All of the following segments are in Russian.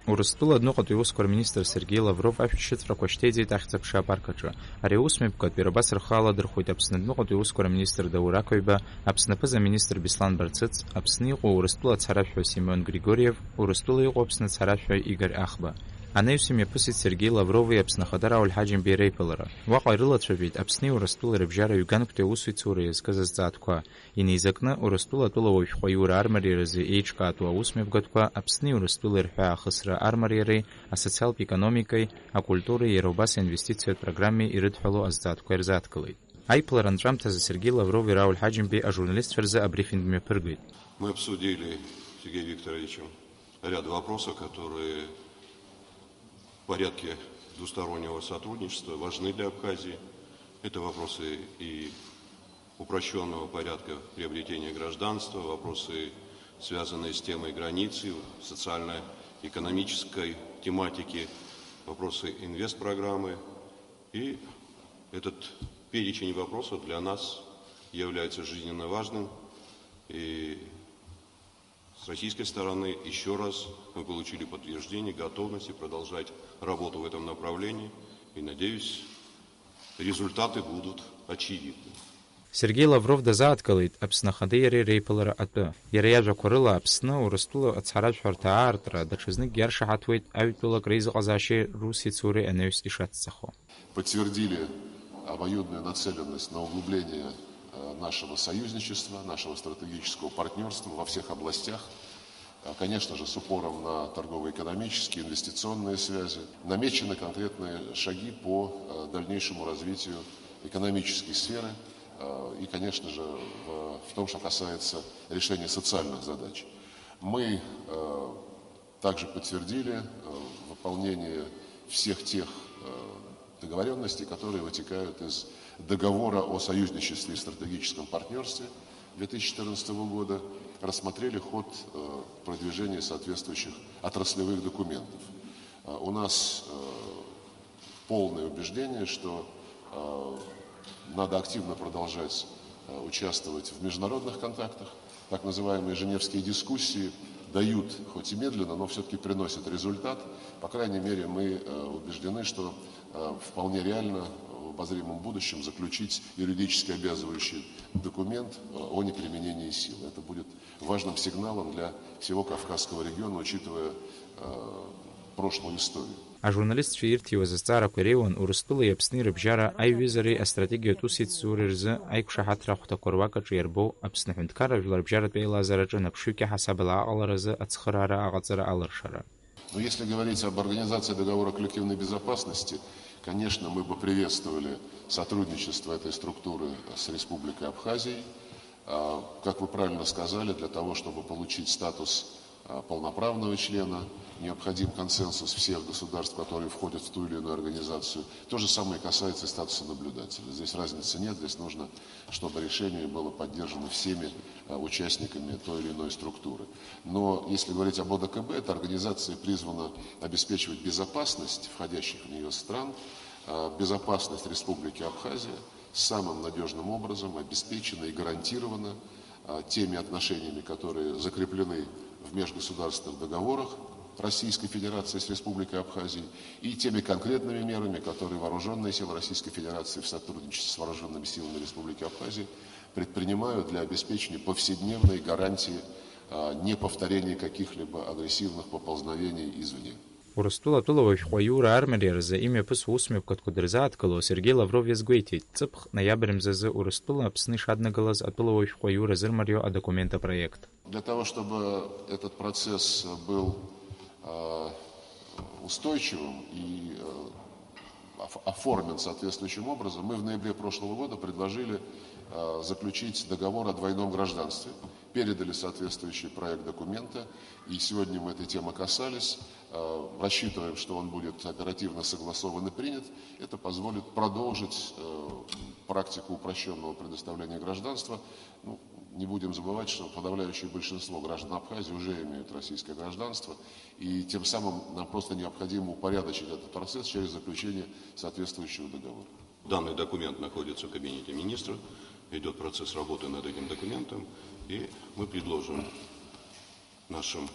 Урыстула днуҟатә иусқәа рминистр Сергеи Лавров ашәҭшьыцрақәа шьҭеиҵеит ахьӡ-аԥша апарк аҿы. Ари аусмҩаԥгатә ирабас рхы аладырхәит Аԥсны днуҟатә иусқәа рминистр Даур Ақәаҩба, Аԥсны аԥыза-министр Беслан Барцыц, Аԥсны иҟоу Урыстәыла ацарашәа Симеон Григориев, Урыстәыла иҟоу Аԥсны ацарашәа Игор Ахба. Анаҩс имҩаԥысит Сергеи Лаврови Аԥсны Ахадара Аулҳаџьымбеи реиԥылара. Уаҟа ирылацәажәеит Аԥсни Урыстәылеи рыбжьара ҩганктәи аусуицура иазкыз азҵаатәқәа. Инеизакны Урыстәыла атәылауаҩ шәҟәаҩыра армариаразы еиҿкаатәу аусмҩаԥгатәқәа Аԥсни Урыстәылеи рҳәаа-ахысра армариареи, асоциалтә економикеи, акультуреи иара убас аинвестициатә программеи ирыдҳәалоу азҵаатәқәа ирзааҭгылеит. Аиԥылара анҵәамҭазы Сергеи Лавров иара Аулҳаџьымбеи ажурналистцәа рзы абрифинг мҩаԥыргеит. Мы обсудили с Сергеем Викторовичем ряд вопросов, которые в порядке двустороннего сотрудничества важны для Абхазии. Это вопросы и упрощенного порядка приобретения гражданства, вопросы, связанные с темой границы, социально-экономической тематики, вопросы инвестпрограммы. И этот перечень вопросов для нас является жизненно важным. И с российской стороны еще раз мы получили подтверждение готовности продолжать работу в этом направлении. И, надеюсь, результаты будут очевидны. Сергеи Лавров дазааҭгылеит Аԥсны Ахадеи иареи реиԥылара атәы. Иара иажәақәа рыла Аԥсны, Урыстәыла ацҳаражәҳәарҭа аартра даҽазныкгьы иаршаҳаҭуеит аҩтәылак реизыҟазаашьеи русси цуреи анаҩс ишацҵахо. Подтвердили обоюдную нацеленность на углубление нашего союзничества, нашего стратегического партнерства во всех областях. Конечно же, с упором на торгово-экономические, инвестиционные связи. Намечены конкретные шаги по дальнейшему развитию экономической сферы и, конечно же, в том, что касается решения социальных задач. Мы также подтвердили выполнение всех тех договоренностей, которые вытекают из договора о союзничестве и стратегическом партнерстве 2014 года, рассмотрели ход продвижения соответствующих отраслевых документов. У нас полное убеждение, что надо активно продолжать участвовать в международных контактах. Так называемые женевские дискуссии дают, хоть и медленно, но все-таки приносят результат. По крайней мере, мы убеждены, что вполне реально в обозримом будущем заключить юридически обязывающий документ о неприменении сил. Это будет важным сигналом для всего Кавказского региона, учитывая прошлую историю. Ажурналистцәа ирҭиуаз азҵаарақәа иреиуан Урыстәылеи Аԥсни рыбжьара аиҩызареи астратегиатә усеицуреи рзы аиқәшаҳаҭра ахәҭақәа руак аҿы иарбоу Аԥсны Аҳәынҭқарра Жәлар рыбжьаратә еилазаараҿы наԥшыҩқәа ҳасабала аҟаларазы ацхыраара аҟаҵара алыршара. Но если говорить об организации договора коллективной безопасности, конечно, мы бы приветствовали сотрудничество этой структуры с Республикой Абхазией. Как вы правильно сказали, для того, чтобы получить статус полноправного члена, необходим консенсус всех государств, которые входят в ту или иную организацию. То же самое касается и статуса наблюдателя. Здесь разницы нет, здесь нужно, чтобы решение было поддержано всеми участниками той или иной структуры. Но если говорить об ОДКБ, эта организация призвана обеспечивать безопасность входящих в нее стран, безопасность Республики Абхазия самым надежным образом обеспечена и гарантирована теми отношениями, которые закреплены в межгосударственных договорах Российской Федерации с Республикой Абхазией и теми конкретными мерами, которые вооруженные силы Российской Федерации в сотрудничестве с вооруженными силами Республики Абхазии предпринимают для обеспечения повседневной гарантии неповторения каких-либо агрессивных поползновений извне. Урыстәыла атәылауаҩ шәҟәаҩыра армариаразы имҩаԥысуа усмҩаԥгатәқәа дырзааҭгыло Сергеи Лавров иазгәеиҭеит ҵыԥх ноиабр мзазы Урыстәыла Аԥсны ишаднагалаз атәылауаҩ шәҟәаҩыра зырмарио адокумент апроект. Для того, чтобы этот процесс был устойчивым и оформлен соответствующим образом, мы в ноябре прошлого года предложили заключить договор о двойном гражданстве, передали соответствующий проект документа, и сегодня мы этой темы касались, рассчитываем, что он будет оперативно согласован и принят. Это позволит продолжить практику упрощенного предоставления гражданства. Не будем забывать, что подавляющее большинство граждан Абхазии уже имеют российское гражданство, и тем самым нам просто необходимо упорядочить этот процесс через заключение соответствующего договора. Данный документ находится в кабинете министра, идет процесс работы над этим документом, и мы предложим нашим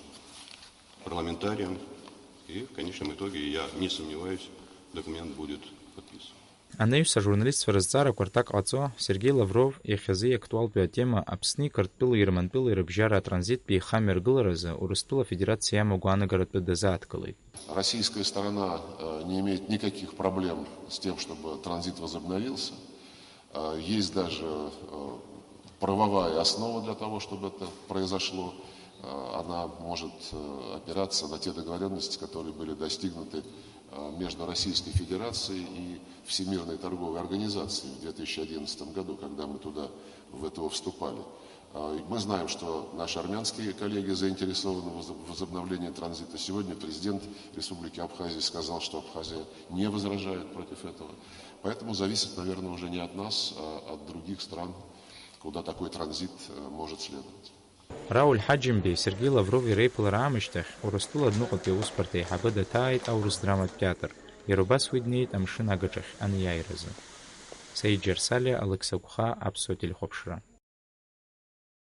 парламентариям И в конечном итоге, я не сомневаюсь, документ будет подписан. Анеюса журналист Фаразцара Квартак Ацо Сергей Лавров и Хази актуал тема Апсни Картпил Ерманпил и Рыбжара транзит пи Хамер Гылараза Урустула Федерация Мугуана город Педезаткалы. Российская сторона не имеет никаких проблем с тем, чтобы транзит возобновился. Есть даже правовая основа для того, чтобы это произошло. Она может опираться на те договоренности, которые были достигнуты между Российской Федерацией и Всемирной торговой организацией в 2011 году, когда мы туда, в ВТО, вступали. Мы знаем, что наши армянские коллеги заинтересованы в возобновлении транзита. Сегодня президент Республики Абхазия сказал, что Абхазия не возражает против этого. Поэтому зависит, наверное, уже не от нас, а от других стран, куда такой транзит может следовать. Рауль Хаджимби, Сергей Лавров и Рейпл Рамыштах уростул одну копию успорта и хабада тает аурус драма театр. И рубас виднеет амшина гачах, а не яйразы. Сейджер Салия, Алексакуха, Апсотель Хопшра.